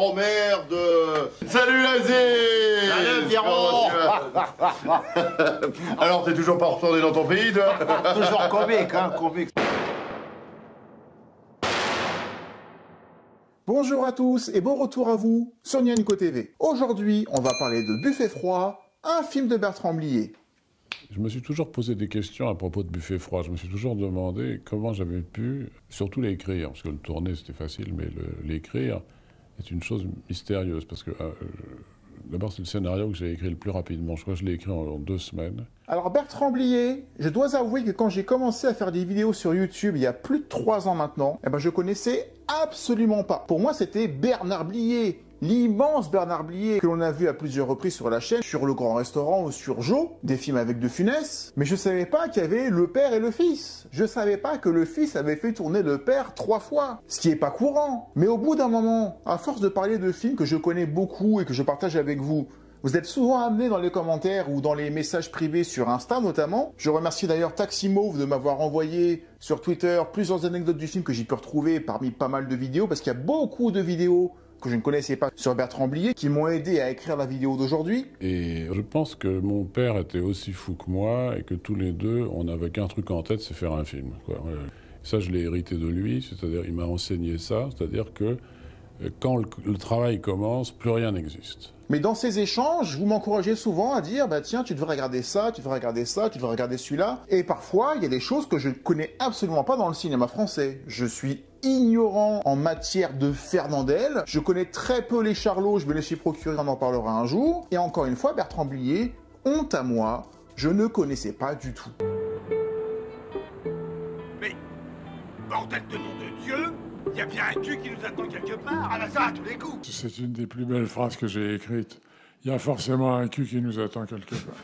Oh merde! Salut Azé! Salut Pierrot! Alors t'es toujours pas retourné dans ton pays, toi? Toujours comique, hein, comique. Bonjour à tous et bon retour à vous sur Nico TV. Aujourd'hui, on va parler de Buffet froid, un film de Bertrand Blier. Je me suis toujours posé des questions à propos de Buffet froid. Je me suis toujours demandé comment j'avais pu, surtout l'écrire, parce que le tourner c'était facile, mais l'écrire est une chose mystérieuse, parce que d'abord c'est le scénario que j'ai écrit le plus rapidement. Je crois que je l'ai écrit en 2 semaines. Alors Bertrand Blier, je dois avouer que quand j'ai commencé à faire des vidéos sur YouTube il y a plus de 3 ans maintenant, je connaissais absolument pas. Pour moi c'était Bernard Blier. L'immense Bernard Blier que l'on a vu à plusieurs reprises sur la chaîne, sur Le Grand Restaurant ou sur Joe, des films avec De Funès. Mais je savais pas qu'il y avait le père et le fils. Je savais pas que le fils avait fait tourner le père 3 fois. Ce qui est pas courant. Mais au bout d'un moment, à force de parler de films que je connais beaucoup et que je partage avec vous, vous êtes souvent amenés dans les commentaires ou dans les messages privés sur Insta notamment. Je remercie d'ailleurs Taximauve de m'avoir envoyé sur Twitter plusieurs anecdotes du film que j'ai pu retrouver parmi pas mal de vidéos, parce qu'il y a beaucoup de vidéos que je ne connaissais pas sur Bertrand Blier, qui m'ont aidé à écrire la vidéo d'aujourd'hui. Et je pense que mon père était aussi fou que moi, et que tous les deux, on n'avait qu'un truc en tête, c'est faire un film, quoi. Ça, je l'ai hérité de lui, c'est-à-dire il m'a enseigné ça, c'est-à-dire que quand le travail commence, plus rien n'existe. Mais dans ces échanges, vous m'encouragez souvent à dire, tiens, tu devrais regarder ça, tu devrais regarder ça, tu devrais regarder celui-là. Et parfois, il y a des choses que je ne connais absolument pas dans le cinéma français. Je suis ignorant en matière de Fernandel. Je connais très peu les Charlots, je me les suis procurés, on en parlera un jour. Et encore une fois, Bertrand Blier, honte à moi, je ne connaissais pas du tout. Mais, bordel de nom de Dieu, il y a bien un cul qui nous attend quelque part, à la ça à tous les coups. C'est une des plus belles phrases que j'ai écrites. Il y a forcément un cul qui nous attend quelque part.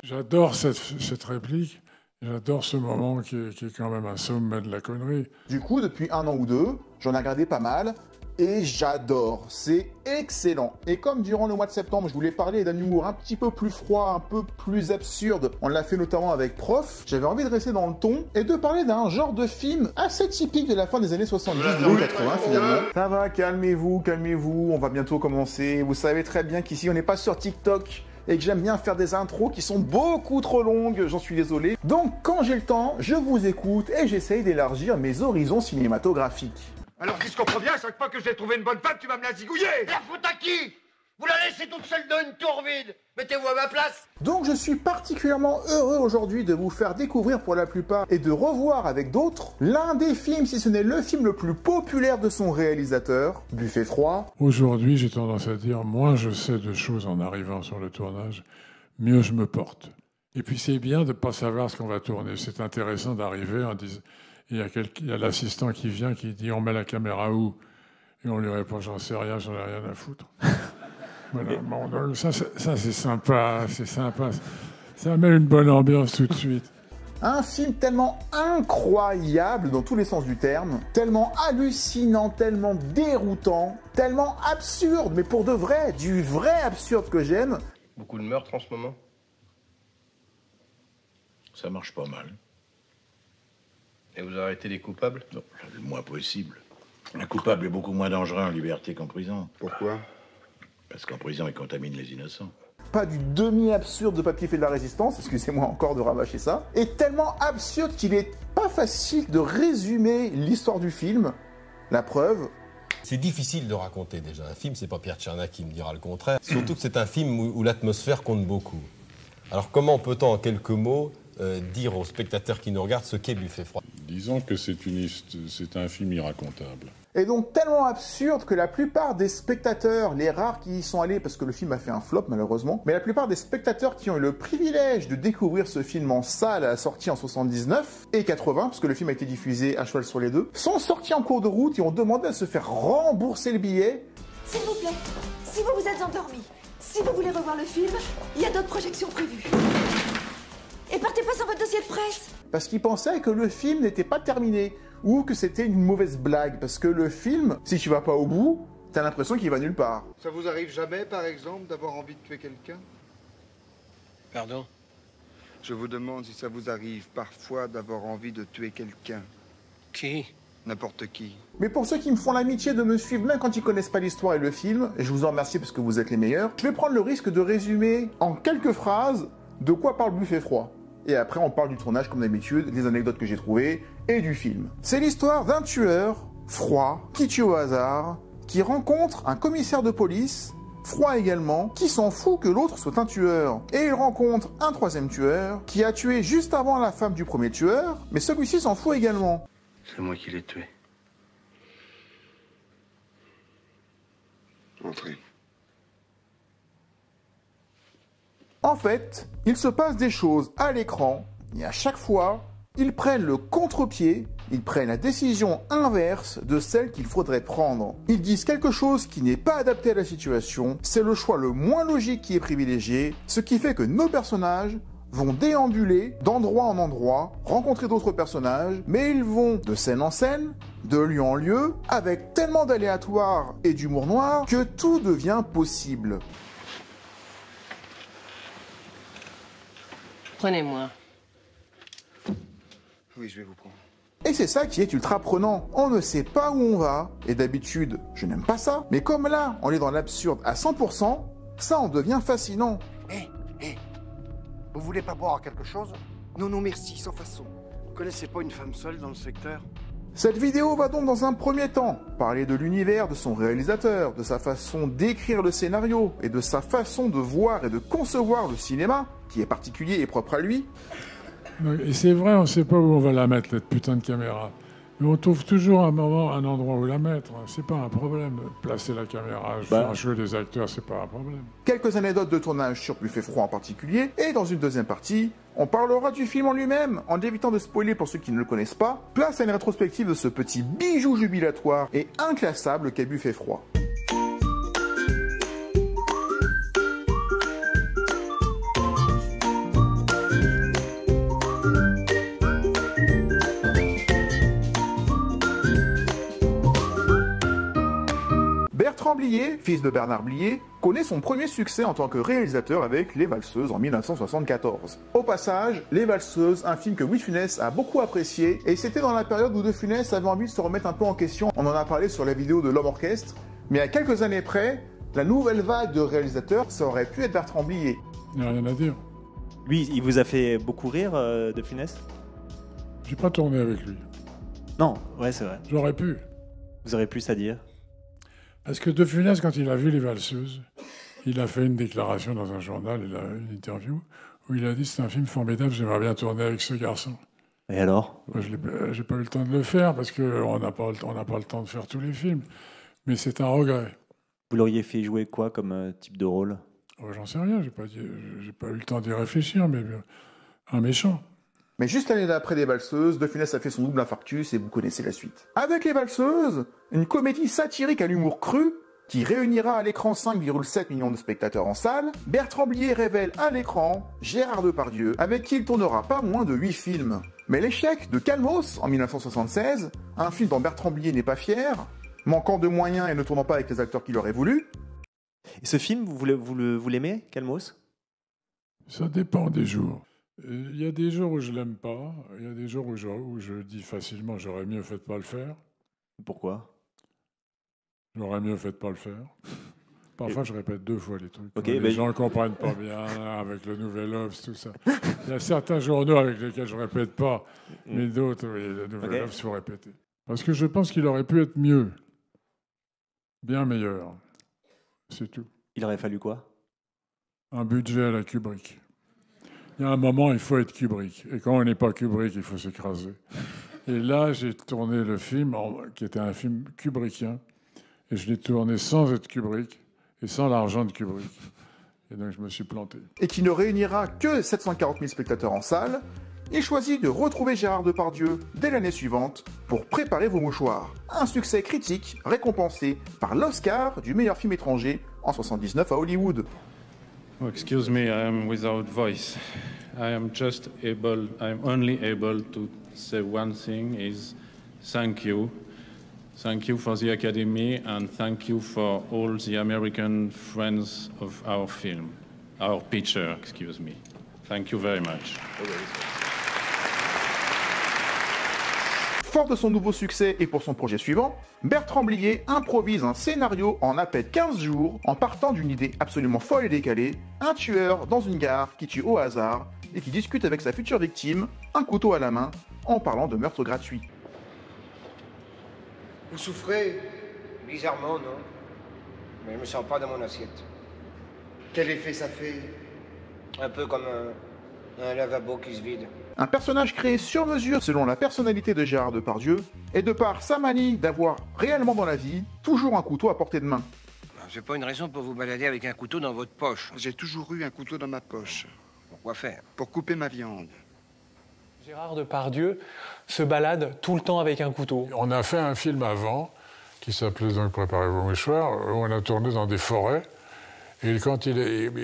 J'adore cette réplique. J'adore ce moment qui est quand même un sommet de la connerie. Du coup, depuis 1 an ou 2, j'en ai regardé pas mal et j'adore. C'est excellent. Et comme durant le mois de septembre, je voulais parler d'un humour un petit peu plus froid, un peu plus absurde, on l'a fait notamment avec Prof, j'avais envie de rester dans le ton et de parler d'un genre de film assez typique de la fin des années 70 ou 80 finalement. Ça va, calmez-vous, calmez-vous, on va bientôt commencer. Vous savez très bien qu'ici, on n'est pas sur TikTok et que j'aime bien faire des intros qui sont beaucoup trop longues, j'en suis désolé. Donc quand j'ai le temps, je vous écoute et j'essaye d'élargir mes horizons cinématographiques. Alors si je comprends bien, à chaque fois que j'ai trouvé une bonne femme, tu vas me la zigouiller. La faute à qui? Vous la laissez toute seule dans une tour vide. Mettez-vous à ma place. Donc je suis particulièrement heureux aujourd'hui de vous faire découvrir pour la plupart et de revoir avec d'autres l'un des films, si ce n'est le film le plus populaire de son réalisateur, Buffet froid. Aujourd'hui, j'ai tendance à dire, moins je sais de choses en arrivant sur le tournage, mieux je me porte. Et puis c'est bien de ne pas savoir ce qu'on va tourner. C'est intéressant d'arriver en disant... Il y a l'assistant qui vient, qui dit « On met la caméra où ?» Et on lui répond « J'en sais rien, j'en ai rien à foutre. » Voilà. Bon, donc ça c'est sympa, c'est sympa. Ça met une bonne ambiance tout de suite. Un film tellement incroyable dans tous les sens du terme, tellement hallucinant, tellement déroutant, tellement absurde, mais pour de vrai, du vrai absurde que j'aime. Beaucoup de meurtres en ce moment? Ça marche pas mal. Et vous arrêtez les coupables? Non, le moins possible. Un coupable est beaucoup moins dangereux en liberté qu'en prison. Pourquoi? Parce qu'en prison, il contamine les innocents. Pas du demi-absurde de Papier fait de la Résistance, excusez-moi encore de rabâcher ça, et tellement absurde qu'il est pas facile de résumer l'histoire du film. La preuve... C'est difficile de raconter déjà. Un film, c'est pas Pierre Tchernak qui me dira le contraire. Surtout que c'est un film où l'atmosphère compte beaucoup. Alors comment peut-on en quelques mots dire aux spectateurs qui nous regardent ce qu'est Buffet froid? Disons que c'est un film irracontable. Et donc tellement absurde que la plupart des spectateurs, les rares qui y sont allés, parce que le film a fait un flop malheureusement, mais la plupart des spectateurs qui ont eu le privilège de découvrir ce film en salle à la sortie en 79 et 80, parce que le film a été diffusé à cheval sur les deux, sont sortis en cours de route et ont demandé à se faire rembourser le billet. S'il vous plaît, si vous vous êtes endormi, si vous voulez revoir le film, il y a d'autres projections prévues. Et partez pas sans votre dossier de presse. Parce qu'ils pensaient que le film n'était pas terminé, ou que c'était une mauvaise blague, parce que le film, si tu vas pas au bout, t'as l'impression qu'il va nulle part. Ça vous arrive jamais, par exemple, d'avoir envie de tuer quelqu'un? Pardon? Je vous demande si ça vous arrive parfois d'avoir envie de tuer quelqu'un. Qui? N'importe qui. Mais pour ceux qui me font l'amitié de me suivre même quand ils connaissent pas l'histoire et le film, et je vous en remercie parce que vous êtes les meilleurs, je vais prendre le risque de résumer en quelques phrases de quoi parle Buffet Froid. Et après on parle du tournage comme d'habitude, des anecdotes que j'ai trouvées et du film. C'est l'histoire d'un tueur, froid, qui tue au hasard, qui rencontre un commissaire de police, froid également, qui s'en fout que l'autre soit un tueur. Et il rencontre un troisième tueur, qui a tué juste avant la femme du premier tueur, mais celui-ci s'en fout également. C'est moi qui l'ai tué. Entrez. En fait, il se passe des choses à l'écran, et à chaque fois, ils prennent le contre-pied, ils prennent la décision inverse de celle qu'il faudrait prendre. Ils disent quelque chose qui n'est pas adapté à la situation, c'est le choix le moins logique qui est privilégié, ce qui fait que nos personnages vont déambuler d'endroit en endroit, rencontrer d'autres personnages, mais ils vont de scène en scène, de lieu en lieu, avec tellement d'aléatoires et d'humour noir que tout devient possible. Prenez-moi. Oui, je vais vous prendre. Et c'est ça qui est ultra prenant. On ne sait pas où on va, et d'habitude, je n'aime pas ça, mais comme là, on est dans l'absurde à 100%, ça en devient fascinant. Vous voulez pas boire quelque chose? Non, non, merci, sans façon. Vous connaissez pas une femme seule dans le secteur? Cette vidéo va donc dans un premier temps parler de l'univers de son réalisateur, de sa façon d'écrire le scénario et de sa façon de voir et de concevoir le cinéma, qui est particulier et propre à lui. Et c'est vrai, on ne sait pas où on va la mettre, cette putain de caméra. Mais on trouve toujours un moment, un endroit où la mettre. C'est pas un problème. Placer la caméra, faire jouer les acteurs, c'est pas un problème. Quelques anecdotes de tournage sur Buffet Froid en particulier, et dans une deuxième partie, on parlera du film en lui-même, en évitant de spoiler pour ceux qui ne le connaissent pas. Place à une rétrospective de ce petit bijou jubilatoire et inclassable qu'est Buffet Froid. Bertrand Blier, fils de Bernard Blier, connaît son premier succès en tant que réalisateur avec Les Valseuses en 1974. Au passage, Les Valseuses, un film que Louis de Funès a beaucoup apprécié, et c'était dans la période où De Funès avait envie de se remettre un peu en question. On en a parlé sur la vidéo de L'Homme Orchestre, mais à quelques années près, la nouvelle vague de réalisateurs, ça aurait pu être Bertrand Blier. Il n'y a rien à dire. Lui, il vous a fait beaucoup rire, De Funès? J'ai pas tourné avec lui. Non, ouais, c'est vrai. J'aurais pu. Vous aurez plus à dire? Parce que De Funès, quand il a vu Les Valseuses, il a fait une déclaration dans un journal, il a une interview, où il a dit « C'est un film formidable, j'aimerais bien tourner avec ce garçon ». Et alors? Moi, j'ai pas eu le temps de le faire, parce qu'on n'a pas le temps de faire tous les films. Mais c'est un regret. Vous l'auriez fait jouer quoi comme type de rôle? J'en sais rien, j'ai pas eu le temps d'y réfléchir, mais un méchant. Mais juste l'année d'après Les Valseuses, De Funès a fait son double infarctus et vous connaissez la suite. Avec Les Valseuses, une comédie satirique à l'humour cru qui réunira à l'écran 5,7 millions de spectateurs en salle, Bertrand Blier révèle à l'écran Gérard Depardieu, avec qui il tournera pas moins de 8 films. Mais l'échec de Calmos en 1976, un film dont Bertrand Blier n'est pas fier, manquant de moyens et ne tournant pas avec les acteurs qu'il aurait voulu. Et ce film, vous l'aimez, Calmos? Ça dépend des jours. Il y a des jours où je l'aime pas, il y a des jours où je dis facilement j'aurais mieux fait de pas le faire. Pourquoi? J'aurais mieux fait de pas le faire. Parfois, je répète 2 fois les trucs. Okay, les gens ne comprennent pas bien avec le Nouvel Obs, tout ça. Il y a certains journaux avec lesquels je répète pas, mais d'autres, oui, le Nouvel Obs, il faut répéter. Parce que je pense qu'il aurait pu être mieux, bien meilleur. C'est tout. Il aurait fallu quoi? Un budget à la Kubrick. Il y a un moment, il faut être Kubrick. Et quand on n'est pas Kubrick, il faut s'écraser. Et là, j'ai tourné le film, qui était un film kubrickien. Et je l'ai tourné sans être Kubrick et sans l'argent de Kubrick. Et donc, je me suis planté. Et qui ne réunira que 740 000 spectateurs en salle, il choisit de retrouver Gérard Depardieu dès l'année suivante pour Préparer vos mouchoirs. Un succès critique récompensé par l'Oscar du meilleur film étranger en 1979 à Hollywood. Oh, excuse me, I am without voice. I am only able to say one thing is thank you. Thank you for the Academy and thank you for all the American friends of our film, our picture, excuse me. Thank you very much. Fort de son nouveau succès et pour son projet suivant, Bertrand Blier improvise un scénario en à peine 15 jours en partant d'une idée absolument folle et décalée, un tueur dans une gare qui tue au hasard et qui discute avec sa future victime, un couteau à la main, en parlant de meurtre gratuit. Vous souffrez? Bizarrement, non. Mais je me sens pas dans mon assiette. Quel effet ça fait? Un peu comme un lavabo qui se vide. Un personnage créé sur mesure selon la personnalité de Gérard Depardieu, et de par sa manie d'avoir réellement dans la vie toujours un couteau à portée de main. C'est pas une raison pour vous balader avec un couteau dans votre poche. J'ai toujours eu un couteau dans ma poche. Pourquoi faire? Pour couper ma viande. Gérard Depardieu se balade tout le temps avec un couteau. On a fait un film avant qui s'appelait donc Préparez vos mouchoirs, où on a tourné dans des forêts. Et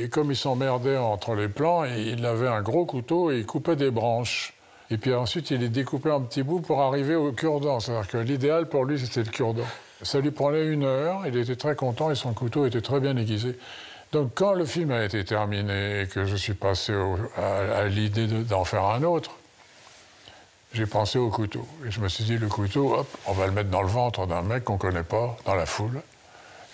comme il s'emmerdait entre les plans, il avait un gros couteau et il coupait des branches. Et puis ensuite, il les découpait en petits bouts pour arriver au cure-dent. C'est-à-dire que l'idéal pour lui, c'était le cure-dent. Ça lui prenait 1 heure, il était très content et son couteau était très bien aiguisé. Donc quand le film a été terminé et que je suis passé à l'idée d'en faire un autre, j'ai pensé au couteau. Et je me suis dit, le couteau, hop, on va le mettre dans le ventre d'un mec qu'on ne connaît pas, dans la foule.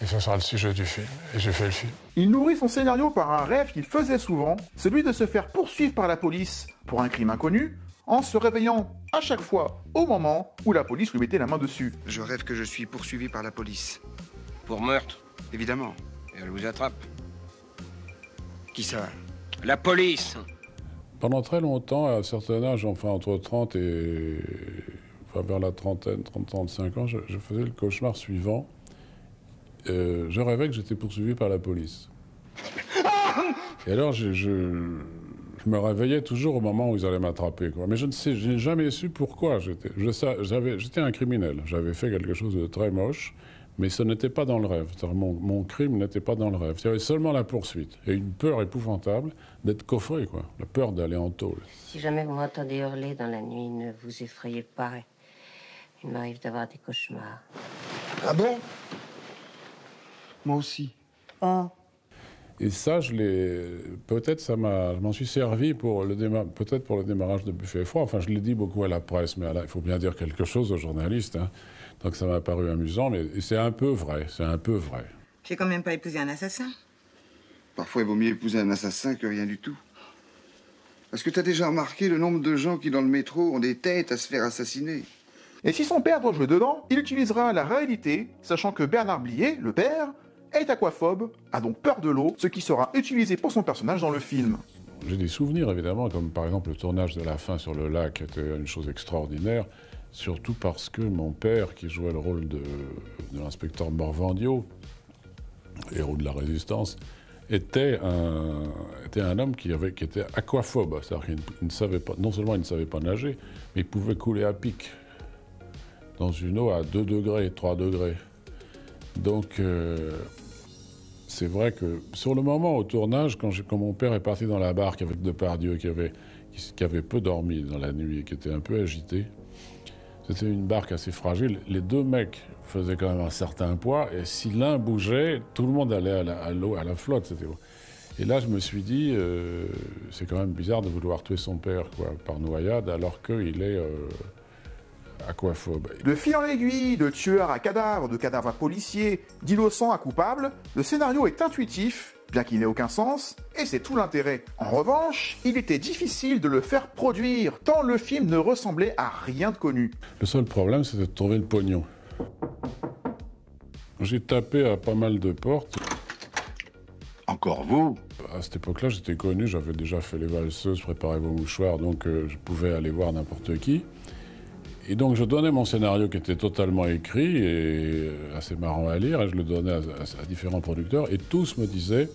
Et ça sera le sujet du film. Et j'ai fait le film. Il nourrit son scénario par un rêve qu'il faisait souvent, celui de se faire poursuivre par la police pour un crime inconnu, en se réveillant à chaque fois au moment où la police lui mettait la main dessus. Je rêve que je suis poursuivi par la police. Pour meurtre? Évidemment. Et elle vous attrape? Qui ça? La police! Pendant très longtemps, à un certain âge, enfin entre 30 et... Enfin, vers la trentaine, 30-35 ans, je faisais le cauchemar suivant. Je rêvais que j'étais poursuivi par la police. Et alors, je me réveillais toujours au moment où ils allaient m'attraper, quoi. Mais je n'ai jamais su pourquoi j'étais un criminel. J'avais fait quelque chose de très moche, mais ce n'était pas dans le rêve. Mon crime n'était pas dans le rêve. Il y avait seulement la poursuite et une peur épouvantable d'être coffré, quoi. La peur d'aller en tôle. Si jamais vous m'entendez hurler dans la nuit, ne vous effrayez pas. Il m'arrive d'avoir des cauchemars. Ah bon? Moi aussi. Oh. Et ça, peut-être je m'en suis servi pour peut-être pour le démarrage de Buffet Froid. Enfin, je l'ai dit beaucoup à la presse, mais il faut bien dire quelque chose aux journalistes. Hein. Donc ça m'a paru amusant, mais c'est un peu vrai, c'est un peu vrai. J'ai quand même pas épousé un assassin. Parfois, il vaut mieux épouser un assassin que rien du tout. Est-ce que tu as déjà remarqué le nombre de gens qui, dans le métro, ont des têtes à se faire assassiner? Et si son père doit jouer dedans, il utilisera la réalité, sachant que Bernard Blier, le père, est aquaphobe, a donc peur de l'eau, ce qui sera utilisé pour son personnage dans le film. J'ai des souvenirs, évidemment, comme par exemple le tournage de la fin sur le lac était une chose extraordinaire, surtout parce que mon père, qui jouait le rôle de l'inspecteur Morvandiau, héros de la Résistance, était un homme qui était aquaphobe, c'est-à-dire qu'il ne savait pas, non seulement il ne savait pas nager, mais il pouvait couler à pic dans une eau à 2 degrés, 3 degrés. Donc, c'est vrai que sur le moment au tournage, quand mon père est parti dans la barque avec Depardieu, qui avait peu dormi dans la nuit et qui était un peu agité, c'était une barque assez fragile. Les 2 mecs faisaient quand même un certain poids, et si l'un bougeait, tout le monde allait à l'eau, à la flotte. Et là, je me suis dit, c'est quand même bizarre de vouloir tuer son père, quoi, par noyade, alors qu'il est aquaphobe. De fil en aiguille, de tueur à cadavre, de cadavre à policier, d'innocent à coupable, le scénario est intuitif, bien qu'il n'ait aucun sens, et c'est tout l'intérêt. En revanche, il était difficile de le faire produire, tant le film ne ressemblait à rien de connu. Le seul problème, c'était de trouver le pognon. J'ai tapé à pas mal de portes. Encore vous? À cette époque-là, j'étais connu, j'avais déjà fait les valseuses, Préparez vos mouchoirs, donc je pouvais aller voir n'importe qui. Et donc je donnais mon scénario qui était totalement écrit et assez marrant à lire, et je le donnais à différents producteurs, et tous me disaient,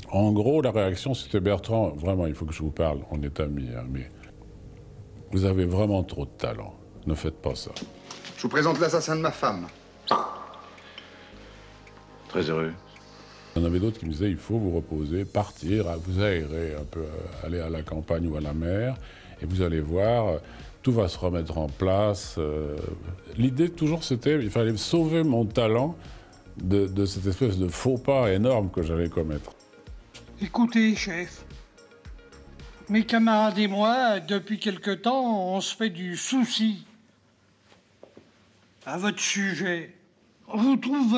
en gros, la réaction c'était: Bertrand, vraiment, il faut que je vous parle, on est amis, hein, mais vous avez vraiment trop de talent, ne faites pas ça. Je vous présente l'assassin de ma femme. Très heureux. Il y en avait d'autres qui me disaient, il faut vous reposer, partir, vous aérer un peu, aller à la campagne ou à la mer, et vous allez voir, tout va se remettre en place. L'idée, toujours, c'était il fallait sauver mon talent de cette espèce de faux pas énorme que j'allais commettre. Écoutez, chef, mes camarades et moi, depuis quelque temps, on se fait du souci À votre sujet, on vous trouve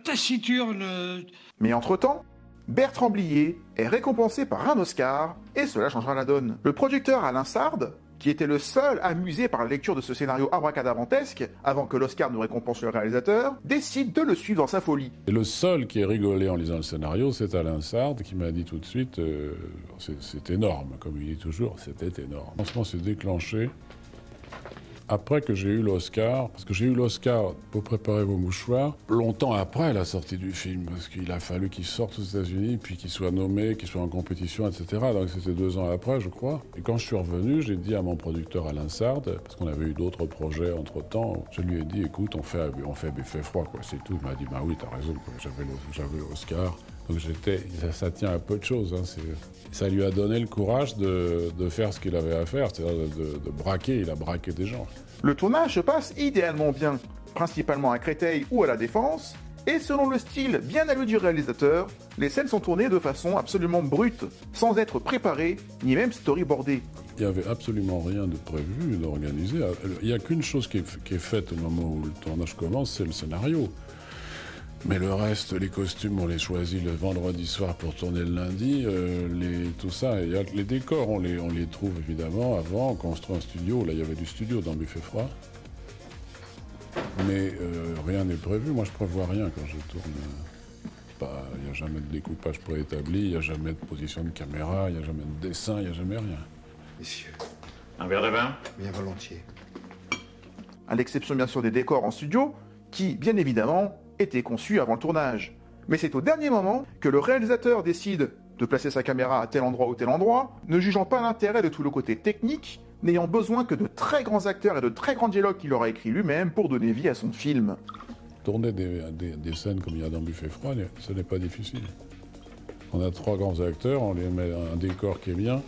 taciturne. Mais entre-temps, Bertrand Blier est récompensé par un Oscar, et cela changera la donne. Le producteur Alain Sard, qui était le seul amusé par la lecture de ce scénario abracadabrantesque, avant que l'Oscar ne récompense le réalisateur, décide de le suivre dans sa folie. Et le seul qui est rigolé en lisant le scénario, c'est Alain Sard, qui m'a dit tout de suite, c'est énorme, comme il dit toujours, c'était énorme. Le lancement s'est déclenché après que j'ai eu l'Oscar, parce que j'ai eu l'Oscar pour préparer vos mouchoirs, longtemps après la sortie du film, parce qu'il a fallu qu'il sorte aux États-Unis, puis qu'il soit nommé, qu'il soit en compétition, etc. Donc c'était 2 ans après, je crois. Et quand je suis revenu, j'ai dit à mon producteur Alain Sard, parce qu'on avait eu d'autres projets entre-temps, je lui ai dit, écoute, on fait Buffet froid, quoi, c'est tout. Il m'a dit, bah oui, t'as raison, quoi. J'avais l'Oscar. Donc ça tient à peu de choses. Hein. Ça lui a donné le courage de faire ce qu'il avait à faire, c'est-à-dire de braquer. Il a braqué des gens. Le tournage se passe idéalement bien, principalement à Créteil ou à La Défense, et selon le style bien à lui du réalisateur, les scènes sont tournées de façon absolument brute, sans être préparées, ni même storyboardées. Il n'y avait absolument rien de prévu, d'organisé. Il n'y a qu'une chose qui est faite au moment où le tournage commence, c'est le scénario. Mais le reste, les costumes, on les choisit le vendredi soir pour tourner le lundi, tout ça. Les décors, on les trouve évidemment avant, on construit un studio. Là, il y avait du studio dans Buffet froid. Mais rien n'est prévu. Moi, je prévois rien quand je tourne. Il n'y a jamais de découpage préétabli, il n'y a jamais de position de caméra, il n'y a jamais de dessin, il n'y a jamais rien. Messieurs. Un verre de vin? Bien volontiers. À l'exception bien sûr des décors en studio, qui, bien évidemment, étaient conçus avant le tournage. Mais c'est au dernier moment que le réalisateur décide de placer sa caméra à tel endroit ou tel endroit, ne jugeant pas l'intérêt de tout le côté technique, n'ayant besoin que de très grands acteurs et de très grands dialogues qu'il aura écrits lui-même pour donner vie à son film. Tourner des scènes comme il y a dans Buffet froid, ce n'est pas difficile. On a 3 grands acteurs, on les met un décor qui est bien,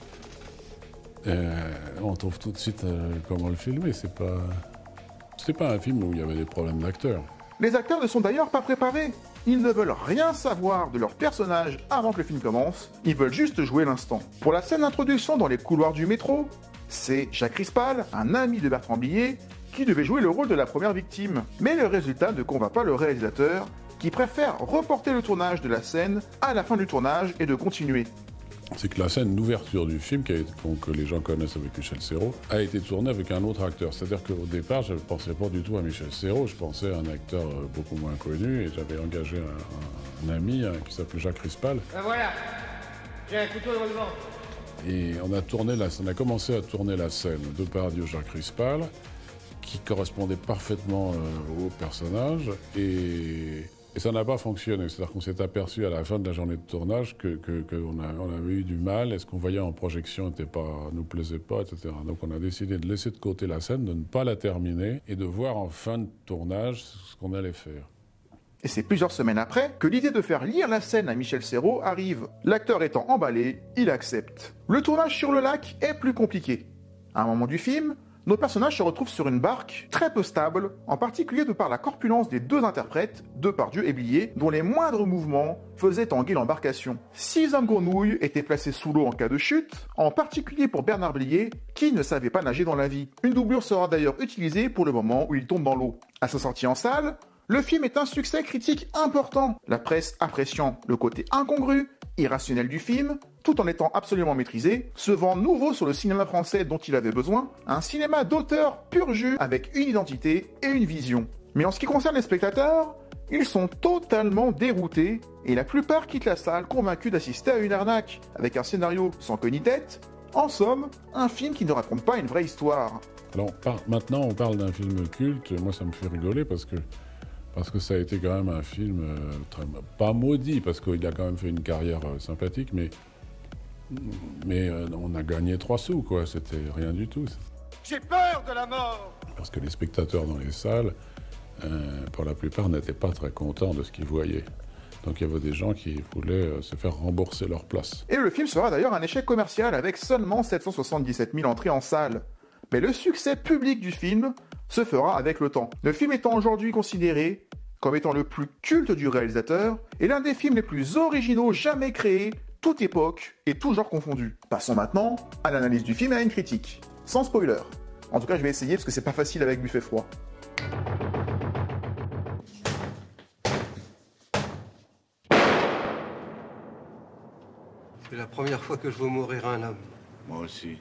et on trouve tout de suite comment le filmer. C'était pas un film où il y avait des problèmes d'acteurs. Les acteurs ne sont d'ailleurs pas préparés. Ils ne veulent rien savoir de leur personnage avant que le film commence, ils veulent juste jouer l'instant. Pour la scène d'introduction dans les couloirs du métro, c'est Jacques Rispal, un ami de Bertrand Blier, qui devait jouer le rôle de la première victime. Mais le résultat ne convainc pas le réalisateur, qui préfère reporter le tournage de la scène à la fin du tournage et de continuer. C'est que la scène d'ouverture du film, que les gens connaissent avec Michel Serrault, a été tournée avec un autre acteur. C'est-à-dire qu'au départ, je ne pensais pas du tout à Michel Serrault, je pensais à un acteur beaucoup moins connu, et j'avais engagé un ami qui s'appelait Jacques Rispal. Voilà, j'ai un couteau dans le ventre. Et on a commencé à tourner la scène de Depardieu-Jacques Rispal, qui correspondait parfaitement au personnage, et ça n'a pas fonctionné. C'est-à-dire qu'on s'est aperçu à la fin de la journée de tournage qu'on avait eu du mal, et ce qu'on voyait en projection nous plaisait pas, etc. Donc on a décidé de laisser de côté la scène, de ne pas la terminer, et de voir en fin de tournage ce qu'on allait faire. Et c'est plusieurs semaines après que l'idée de faire lire la scène à Michel Serrault arrive. L'acteur étant emballé, il accepte. Le tournage sur le lac est plus compliqué. À un moment du film, nos personnages se retrouvent sur une barque très peu stable, en particulier de par la corpulence des 2 interprètes, Depardieu et Blier, dont les moindres mouvements faisaient tanguer l'embarcation. 6 hommes grenouilles étaient placés sous l'eau en cas de chute, en particulier pour Bernard Blier, qui ne savait pas nager dans la vie. Une doublure sera d'ailleurs utilisée pour le moment où il tombe dans l'eau. À sa sortie en salle, le film est un succès critique important, la presse appréciant le côté incongru, irrationnel du film, tout en étant absolument maîtrisé, ce vent nouveau sur le cinéma français dont il avait besoin, un cinéma d'auteur pur jus avec une identité et une vision. Mais en ce qui concerne les spectateurs, ils sont totalement déroutés et la plupart quittent la salle convaincus d'assister à une arnaque, avec un scénario sans queue ni tête, en somme, un film qui ne raconte pas une vraie histoire. Alors maintenant on parle d'un film culte, moi ça me fait rigoler parce que ça a été quand même un film pas maudit, parce qu'il a quand même fait une carrière sympathique, mais on a gagné 3 sous, quoi. C'était rien du tout. J'ai peur de la mort. Parce que les spectateurs dans les salles, pour la plupart, n'étaient pas très contents de ce qu'ils voyaient. Donc il y avait des gens qui voulaient se faire rembourser leur place. Et le film sera d'ailleurs un échec commercial avec seulement 777 000 entrées en salle. Mais le succès public du film se fera avec le temps. Le film étant aujourd'hui considéré comme étant le plus culte du réalisateur et l'un des films les plus originaux jamais créés, toute époque et tout genre confondu. Passons maintenant à l'analyse du film et à une critique. Sans spoiler. En tout cas, je vais essayer parce que c'est pas facile avec Buffet froid. C'est la première fois que je vois mourir un homme. Moi aussi.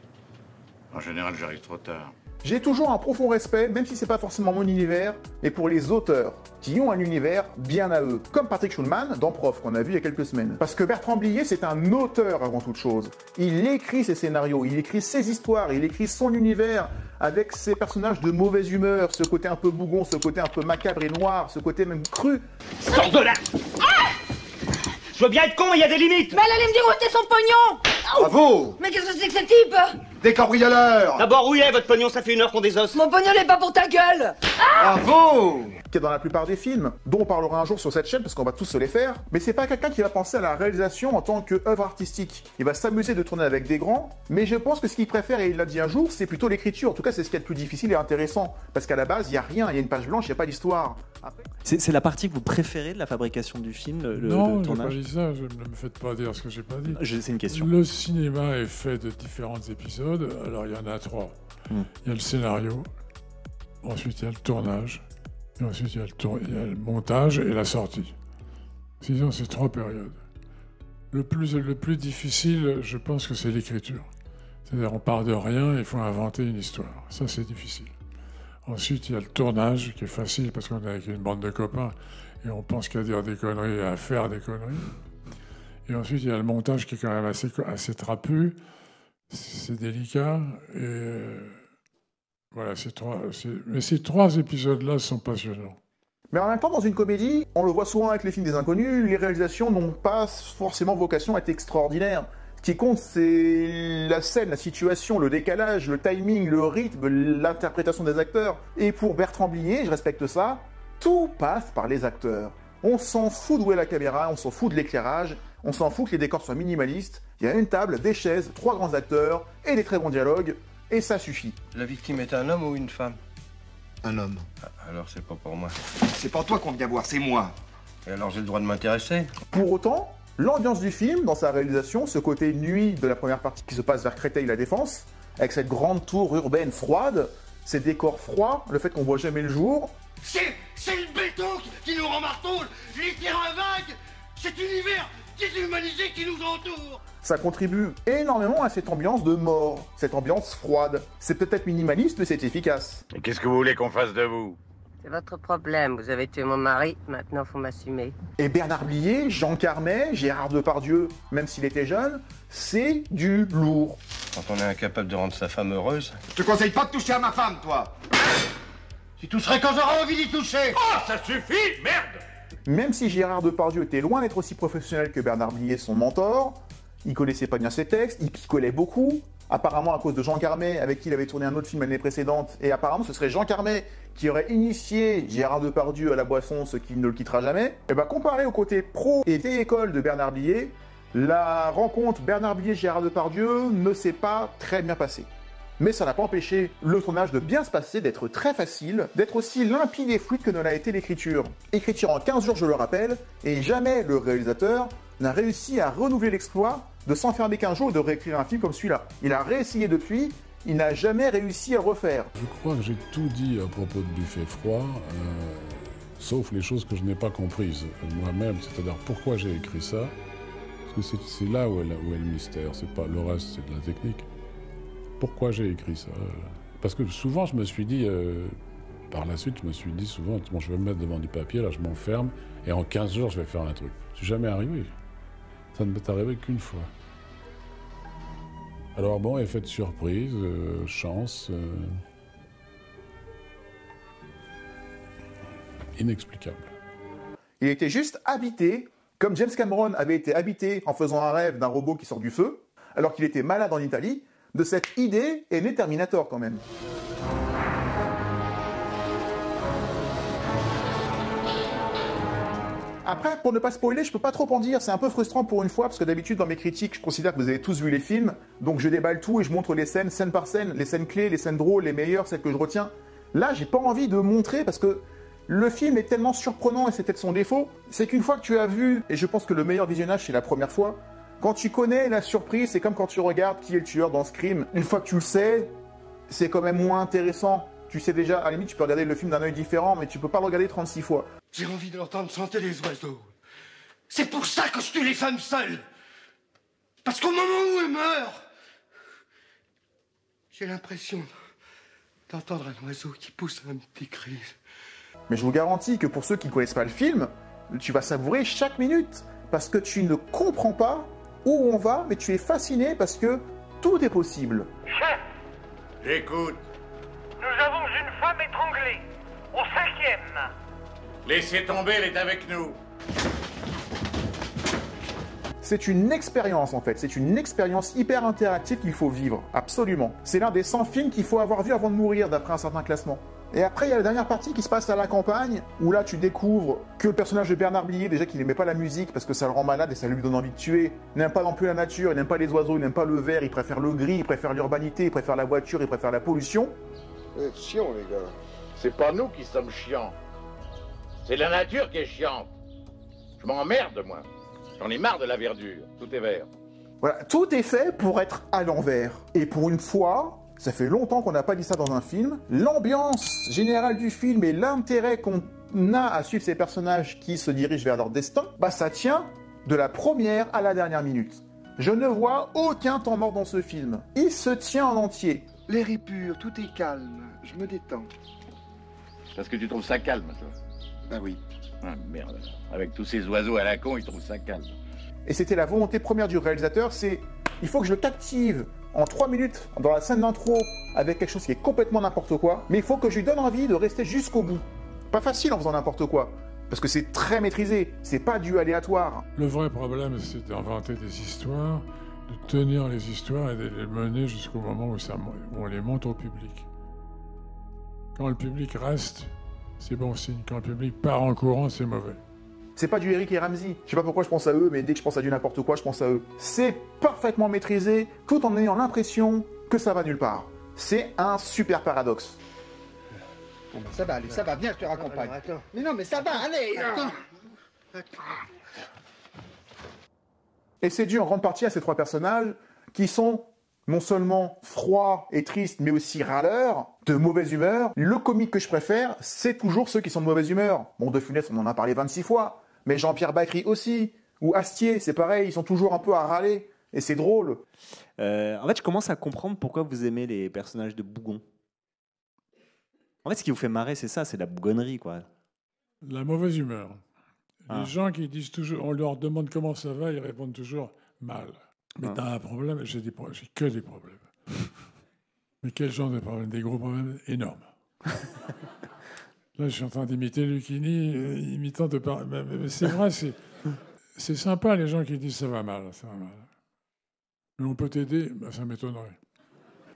En général, j'arrive trop tard. J'ai toujours un profond respect, même si c'est pas forcément mon univers, mais pour les auteurs qui ont un univers bien à eux, comme Patrick Schulman dans Prof qu'on a vu il y a quelques semaines. Parce que Bertrand Blier, c'est un auteur avant toute chose. Il écrit ses scénarios, il écrit ses histoires, il écrit son univers avec ses personnages de mauvaise humeur, ce côté un peu bougon, ce côté un peu macabre et noir, ce côté même cru. Sors de là! Je veux bien être con, mais il y a des limites! Mais elle allait me dire où était son pognon! Bravo! Mais qu'est-ce que c'est que ce type? Des cambrioleurs! D'abord, où est votre pognon? Ça fait 1 heure qu'on désosse. Mon pognon n'est pas pour ta gueule! Bravo! Qui est dans la plupart des films, dont on parlera un jour sur cette chaîne parce qu'on va tous se les faire, mais c'est pas quelqu'un qui va penser à la réalisation en tant qu'œuvre artistique. Il va s'amuser de tourner avec des grands, mais je pense que ce qu'il préfère, et il l'a dit un jour, c'est plutôt l'écriture. En tout cas, c'est ce qui est le plus difficile et intéressant, parce qu'à la base, il n'y a rien, il y a une page blanche, il n'y a pas d'histoire. Après... C'est la partie que vous préférez de la fabrication du film, non, le j'ai pas tournage? dit ça, ne me faites pas dire ce que j'ai pas dit. C'est une question. Le cinéma est fait de différents épisodes, alors il y en a 3. Il y a le scénario, ensuite il y a le tournage, et ensuite il y a le montage et la sortie. Sinon, c'est 3 périodes. Le plus difficile, je pense que c'est l'écriture. C'est-à-dire, on part de rien, il faut inventer une histoire. Ça, c'est difficile. Ensuite, il y a le tournage, qui est facile, parce qu'on est avec une bande de copains, et on pense qu'à dire des conneries et à faire des conneries. Et ensuite, il y a le montage, qui est quand même assez trapu. C'est délicat, et... voilà, mais ces 3 épisodes-là sont passionnants. Mais en même temps, dans une comédie, on le voit souvent avec les films des inconnus, les réalisations n'ont pas forcément vocation à être extraordinaires. Ce qui compte, c'est la scène, la situation, le décalage, le timing, le rythme, l'interprétation des acteurs. Et pour Bertrand Blier, je respecte ça, tout passe par les acteurs. On s'en fout d'où est la caméra, on s'en fout de l'éclairage, on s'en fout que les décors soient minimalistes. Il y a une table, des chaises, 3 grands acteurs et des très bons dialogues, et ça suffit. La victime est un homme ou une femme? Un homme. Alors c'est pas pour moi. C'est pas toi qu'on vient voir, c'est moi. Et alors j'ai le droit de m'intéresser? Pour autant, l'ambiance du film, dans sa réalisation, ce côté nuit de la première partie qui se passe vers Créteil-la Défense, avec cette grande tour urbaine froide, ces décors froids, le fait qu'on voit jamais le jour... C'est le béton qui nous rend marteaux, les terrains vagues, cet univers déshumanisé qui nous entoure. Ça contribue énormément à cette ambiance de mort, cette ambiance froide. C'est peut-être minimaliste, mais c'est efficace. Et qu'est-ce que vous voulez qu'on fasse de vous? C'est votre problème. Vous avez tué mon mari, maintenant faut m'assumer. Et Bernard Blier, Jean Carmet, Gérard Depardieu, même s'il était jeune, c'est du lourd. Quand on est incapable de rendre sa femme heureuse... Je te conseille pas de toucher à ma femme, toi. Tu toucherais quand j'aurai envie d'y toucher. Oh, ça suffit, merde! Même si Gérard Depardieu était loin d'être aussi professionnel que Bernard Blier, son mentor, il connaissait pas bien ses textes, il picolait beaucoup, apparemment à cause de Jean Carmet, avec qui il avait tourné un autre film l'année précédente, et apparemment ce serait Jean Carmet qui aurait initié Gérard Depardieu à la boisson, ce qui ne le quittera jamais. Et bah comparé au côté pro et vieille école de Bernard Blier, la rencontre Bernard Blier-Gérard Depardieu ne s'est pas très bien passée. Mais ça n'a pas empêché le tournage de bien se passer, d'être très facile, d'être aussi limpide et fluide que ne l'a été l'écriture. Écriture en 15 jours, je le rappelle, et jamais le réalisateur n'a réussi à renouveler l'exploit de s'enfermer qu'un jour et de réécrire un film comme celui-là. Il a réessayé depuis, il n'a jamais réussi à le refaire. Je crois que j'ai tout dit à propos de Buffet froid, sauf les choses que je n'ai pas comprises moi-même, c'est-à-dire pourquoi j'ai écrit ça, parce que c'est là où est le mystère, c'est pas le reste, c'est de la technique. Pourquoi j'ai écrit ça? Parce que souvent, je me suis dit, par la suite, je me suis dit souvent, bon, je vais me mettre devant du papier, là, je m'enferme, et en 15 jours, je vais faire un truc. C'est jamais arrivé. Ça ne m'est arrivé qu'une fois. Alors bon, effet de surprise, chance, inexplicable. Il était juste habité, comme James Cameron avait été habité en faisant un rêve d'un robot qui sort du feu, alors qu'il était malade en Italie. De cette idée est né Terminator quand même. Après, pour ne pas spoiler, je peux pas trop en dire, c'est un peu frustrant pour une fois, parce que d'habitude dans mes critiques, je considère que vous avez tous vu les films, donc je déballe tout et je montre les scènes, scène par scène, les scènes clés, les scènes drôles, les meilleures, celles que je retiens. Là, j'ai pas envie de montrer, parce que le film est tellement surprenant, et c'est peut-être son défaut, c'est qu'une fois que tu as vu, et je pense que le meilleur visionnage c'est la première fois, quand tu connais la surprise, c'est comme quand tu regardes Qui est le tueur dans Scream. Une fois que tu le sais, c'est quand même moins intéressant. Tu sais déjà, à la limite, tu peux regarder le film d'un œil différent, mais tu peux pas le regarder 36 fois. J'ai envie d'entendre chanter les oiseaux. C'est pour ça que je tue les femmes seules. Parce qu'au moment où elle meurt, j'ai l'impression d'entendre un oiseau qui pousse un petit cri. Mais je vous garantis que pour ceux qui ne connaissent pas le film, tu vas savourer chaque minute. Parce que tu ne comprends pas où on va, mais tu es fasciné parce que tout est possible. Chef, J'écoute. nous avons une femme étranglée, au 5e. Laissez tomber, elle est avec nous. C'est une expérience en fait, c'est une expérience hyper interactive qu'il faut vivre, absolument. C'est l'un des 100 films qu'il faut avoir vu avant de mourir d'après un certain classement. Et après, il y a la dernière partie qui se passe à la campagne, où là, tu découvres que le personnage de Bernard Blier, déjà qu'il n'aimait pas la musique parce que ça le rend malade et ça lui donne envie de tuer, n'aime pas non plus la nature, il n'aime pas les oiseaux, il n'aime pas le vert, il préfère le gris, il préfère l'urbanité, il préfère la voiture, il préfère la pollution. Vous êtes chiants, les gars. C'est pas nous qui sommes chiants. C'est la nature qui est chiante. Je m'emmerde, moi. J'en ai marre de la verdure. Tout est vert. Voilà, tout est fait pour être à l'envers. Et pour une fois, ça fait longtemps qu'on n'a pas dit ça dans un film, l'ambiance générale du film et l'intérêt qu'on a à suivre ces personnages qui se dirigent vers leur destin, bah ça tient de la première à la dernière minute. Je ne vois aucun temps mort dans ce film. Il se tient en entier. L'air est pur, tout est calme. Je me détends. Parce que tu trouves ça calme, toi. Bah oui. Ah, merde. Avec tous ces oiseaux à la con, ils trouvent ça calme. Et c'était la volonté première du réalisateur, c'est il faut que je le captive en 3 minutes dans la scène d'intro avec quelque chose qui est complètement n'importe quoi, mais il faut que je lui donne envie de rester jusqu'au bout. Pas facile en faisant n'importe quoi, parce que c'est très maîtrisé, c'est pas du aléatoire. Le vrai problème, c'est d'inventer des histoires, de tenir les histoires et de les mener jusqu'au moment où on les montre au public. Quand le public reste, c'est bon signe. Quand le public part en courant, c'est mauvais. C'est pas du Eric et Ramsey. Je sais pas pourquoi je pense à eux, mais dès que je pense à du n'importe quoi, je pense à eux. C'est parfaitement maîtrisé, tout en ayant l'impression que ça va nulle part. C'est un super paradoxe. Ça va aller, ça va, viens, je te raccompagne. Mais non, mais ça va, allez. Et c'est dû en grande partie à ces 3 personnages qui sont non seulement froids et tristes, mais aussi râleurs, de mauvaise humeur. Le comique que je préfère, c'est toujours ceux qui sont de mauvaise humeur. Bon, De Funès, on en a parlé 26 fois, mais Jean-Pierre Bacry aussi, ou Astier, c'est pareil, ils sont toujours un peu à râler, et c'est drôle. En fait, je commence à comprendre pourquoi vous aimez les personnages de Bougon. En fait, ce qui vous fait marrer, c'est ça, c'est la bougonnerie, quoi. La mauvaise humeur. Les gens qui disent toujours, on leur demande comment ça va, ils répondent toujours mal. Mais t'as un problème, j'ai que des problèmes. Mais quel genre de problème? Des gros problèmes énormes. Là, je suis en train d'imiter Lucchini, imitant de parler. Mais c'est vrai, c'est sympa les gens qui disent ça va mal, ça va mal. Mais on peut t'aider, bah, ça m'étonnerait.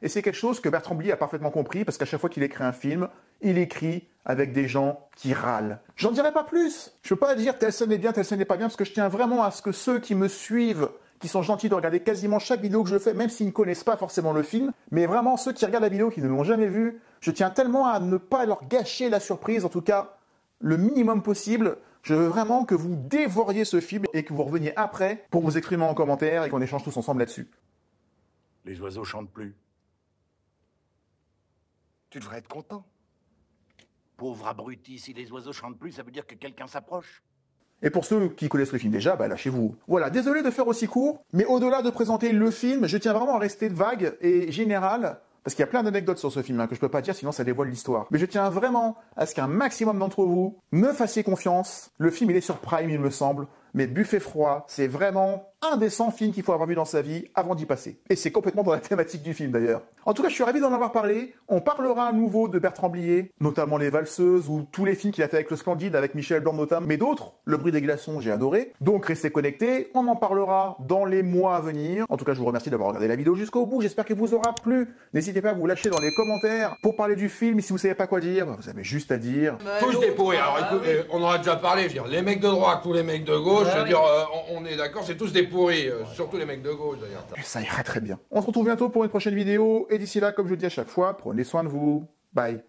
Et c'est quelque chose que Bertrand Blier a parfaitement compris, parce qu'à chaque fois qu'il écrit un film, il écrit avec des gens qui râlent. J'en dirai pas plus. Je peux pas dire telle scène est bien, telle scène n'est pas bien, parce que je tiens vraiment à ce que ceux qui me suivent, qui sont gentils de regarder quasiment chaque vidéo que je fais, même s'ils ne connaissent pas forcément le film, mais vraiment ceux qui regardent la vidéo, qui ne l'ont jamais vue, je tiens tellement à ne pas leur gâcher la surprise, en tout cas le minimum possible. Je veux vraiment que vous dévoriez ce film et que vous reveniez après pour vous exprimer en commentaire et qu'on échange tous ensemble là-dessus. Les oiseaux chantent plus. Tu devrais être content. Pauvre abruti, si les oiseaux chantent plus, ça veut dire que quelqu'un s'approche. Et pour ceux qui connaissent le film déjà, bah lâchez-vous. Voilà, désolé de faire aussi court, mais au-delà de présenter le film, je tiens vraiment à rester vague et général, parce qu'il y a plein d'anecdotes sur ce film que je peux pas dire, sinon ça dévoile l'histoire. Mais je tiens vraiment à ce qu'un maximum d'entre vous me fassiez confiance. Le film, il est sur Prime, il me semble, mais Buffet froid, c'est vraiment un des 100 films qu'il faut avoir vu dans sa vie avant d'y passer. Et c'est complètement dans la thématique du film d'ailleurs. En tout cas, je suis ravi d'en avoir parlé. On parlera à nouveau de Bertrand Blier, notamment Les Valseuses ou tous les films qu'il a fait avec Le Splendide, avec Michel Blanc notamment, mais d'autres. Le Bruit des glaçons, j'ai adoré. Donc restez connectés, on en parlera dans les mois à venir. En tout cas, je vous remercie d'avoir regardé la vidéo jusqu'au bout. J'espère qu'elle vous aura plu. N'hésitez pas à vous lâcher dans les commentaires pour parler du film. Si vous savez pas quoi dire, vous avez juste à dire. Tous des pourris. Alors écoute, on en a déjà parlé. Je veux dire, les mecs de droite, tous les mecs de gauche, je veux dire, on est d'accord, c'est tous des pourris. Surtout les mecs de gauche d'ailleurs. Ça ira très bien. On se retrouve bientôt pour une prochaine vidéo. Et d'ici là, comme je le dis à chaque fois, prenez soin de vous. Bye.